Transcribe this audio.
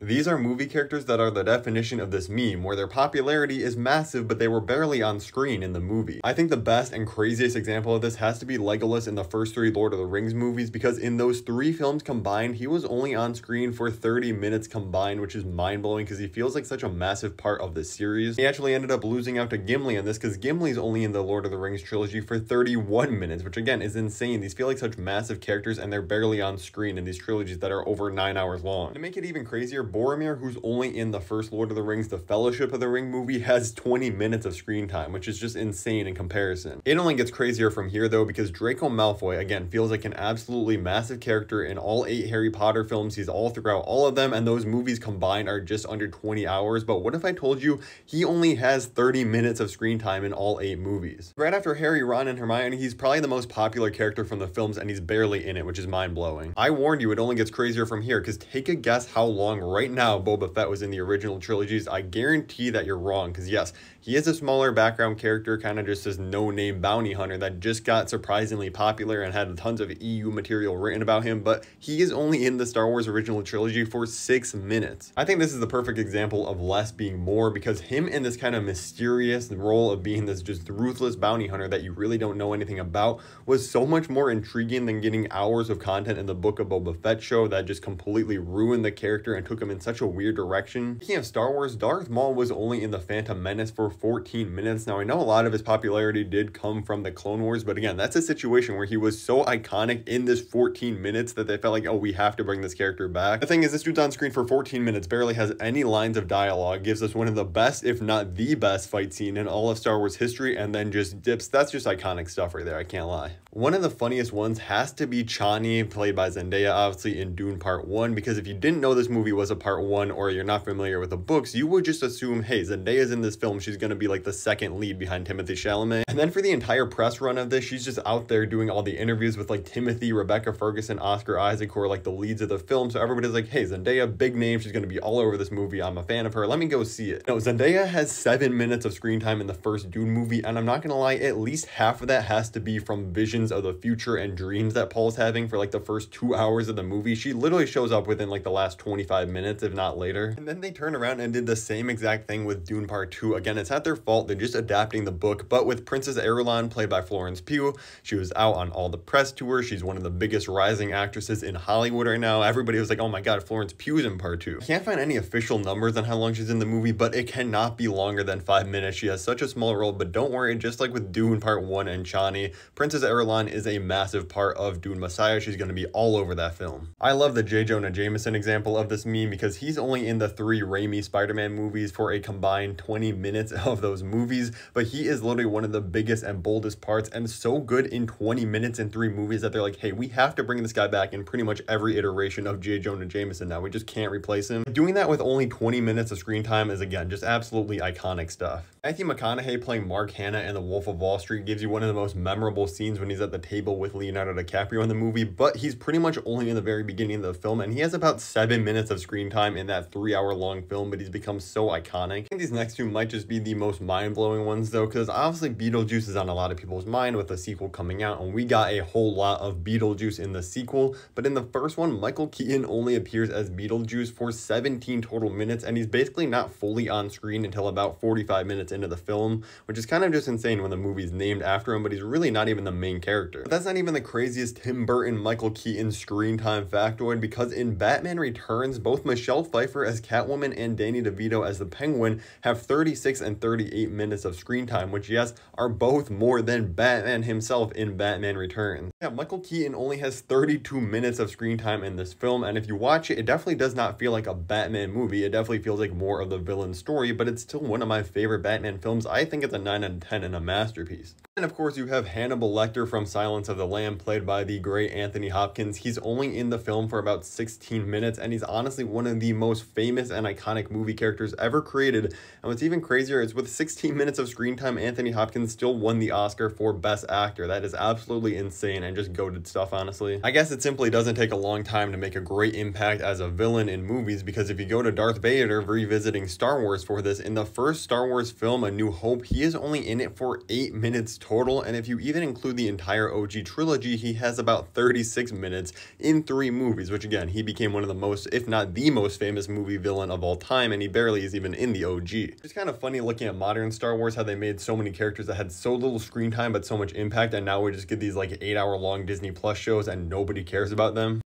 These are movie characters that are the definition of this meme, where their popularity is massive, but they were barely on screen in the movie. I think the best and craziest example of this has to be Legolas in the first 3 Lord of the Rings movies, because in those 3 films combined, he was only on screen for 30 minutes combined, which is mind-blowing because he feels like such a massive part of the series. He actually ended up losing out to Gimli in this, because Gimli's only in the Lord of the Rings trilogy for 31 minutes, which again is insane. These feel like such massive characters, and they're barely on screen in these trilogies that are over 9 hours long. To make it even crazier, Boromir, who's only in the first Lord of the Rings, the Fellowship of the Ring movie, has 20 minutes of screen time, which is just insane in comparison. It only gets crazier from here though, because Draco Malfoy, again, feels like an absolutely massive character in all 8 Harry Potter films. He's all throughout all of them, and those movies combined are just under 20 hours. But what if I told you he only has 30 minutes of screen time in all 8 movies? Right after Harry, Ron, and Hermione, he's probably the most popular character from the films, and he's barely in it, which is mind-blowing. I warned you, it only gets crazier from here, because take a guess how long right now Boba Fett was in the original trilogies. I guarantee that you're wrong, because yes, he is a smaller background character, kind of just this no-name bounty hunter that just got surprisingly popular and had tons of EU material written about him, but he is only in the Star Wars original trilogy for 6 minutes. I think this is the perfect example of less being more, because him in this kind of mysterious role of being this just ruthless bounty hunter that you really don't know anything about was so much more intriguing than getting hours of content in the Book of Boba Fett show that just completely ruined the character and took him in such a weird direction. Speaking of Star Wars, Darth Maul was only in the Phantom Menace for 14 minutes. Now, I know a lot of his popularity did come from the Clone Wars, but again, that's a situation where he was so iconic in this 14 minutes that they felt like, oh, we have to bring this character back. The thing is, this dude's on screen for 14 minutes, barely has any lines of dialogue, gives us one of the best, if not the best, fight scene in all of Star Wars history, and then just dips. That's just iconic stuff right there, I can't lie. One of the funniest ones has to be Chani, played by Zendaya, obviously, in Dune Part 1, because if you didn't know this movie was a Part 1, or you're not familiar with the books, you would just assume, hey, Zendaya's in this film, she's gonna be like the second lead behind Timothée Chalamet. And then for the entire press run of this, she's just out there doing all the interviews with like Timothy, Rebecca Ferguson, Oscar Isaac, who are like the leads of the film. So everybody's like, hey, Zendaya, big name, she's gonna be all over this movie, I'm a fan of her, let me go see it. No, Zendaya has 7 minutes of screen time in the first Dune movie, and I'm not gonna lie, at least half of that has to be from visions of the future and dreams that Paul's having for like the first 2 hours of the movie. She literally shows up within like the last 25 minutes, if not later. And then they turn around and did the same exact thing with Dune Part 2. Again, it's not their fault, they're just adapting the book, but with Princess Irulan, played by Florence Pugh, she was out on all the press tours. She's one of the biggest rising actresses in Hollywood right now. Everybody was like, oh my god, Florence Pugh's in Part 2. I can't find any official numbers on how long she's in the movie, but it cannot be longer than 5 minutes. She has such a small role, but don't worry, just like with Dune Part 1 and Chani, Princess Irulan is a massive part of Dune Messiah. She's going to be all over that film. I love the J. Jonah Jameson example of this meme, because he's only in the 3 Raimi Spider-Man movies for a combined 20 minutes of those movies, but he is literally one of the biggest and boldest parts, and so good in 20 minutes in 3 movies that they're like, hey, we have to bring this guy back in pretty much every iteration of J. Jonah Jameson now. We just can't replace him. Doing that with only 20 minutes of screen time is, again, just absolutely iconic stuff. Matthew McConaughey playing Mark Hanna in The Wolf of Wall Street gives you one of the most memorable scenes when he's at the table with Leonardo DiCaprio in the movie, but he's pretty much only in the very beginning of the film, and he has about 7 minutes of screen time in that 3-hour-long film, but he's become so iconic. I think these next 2 might just be the most mind-blowing ones though, because obviously Beetlejuice is on a lot of people's mind with the sequel coming out, and we got a whole lot of Beetlejuice in the sequel, but in the first one, Michael Keaton only appears as Beetlejuice for 17 total minutes, and he's basically not fully on screen until about 45 minutes into the film, which is kind of just insane when the movie's named after him, but he's really not even the main character. But that's not even the craziest Tim Burton Michael Keaton screen time factoid, because in Batman Returns, both Michelle Pfeiffer as Catwoman and Danny DeVito as the Penguin have 36 and 38 minutes of screen time, which yes, are both more than Batman himself in Batman Returns. Yeah, Michael Keaton only has 32 minutes of screen time in this film, and if you watch it, it definitely does not feel like a Batman movie. It definitely feels like more of the villain story, but it's still one of my favorite Batman films. I think it's a 9 out of 10 and a masterpiece. And of course, you have Hannibal Lecter from Silence of the Lamb, played by the great Anthony Hopkins. He's only in the film for about 16 minutes, and he's honestly one of the most famous and iconic movie characters ever created. And what's even crazier is with 16 minutes of screen time, Anthony Hopkins still won the Oscar for Best Actor. That is absolutely insane and just goated stuff, honestly. I guess it simply doesn't take a long time to make a great impact as a villain in movies, because if you go to Darth Vader revisiting Star Wars for this, in the first Star Wars film, film, A New Hope, he is only in it for 8 minutes total, and if you even include the entire OG trilogy, he has about 36 minutes in 3 movies, which again, he became one of the most, if not the most famous movie villain of all time, and he barely is even in the OG. It's kind of funny looking at modern Star Wars, how they made so many characters that had so little screen time but so much impact, and now we just get these like 8-hour long Disney Plus shows and nobody cares about them.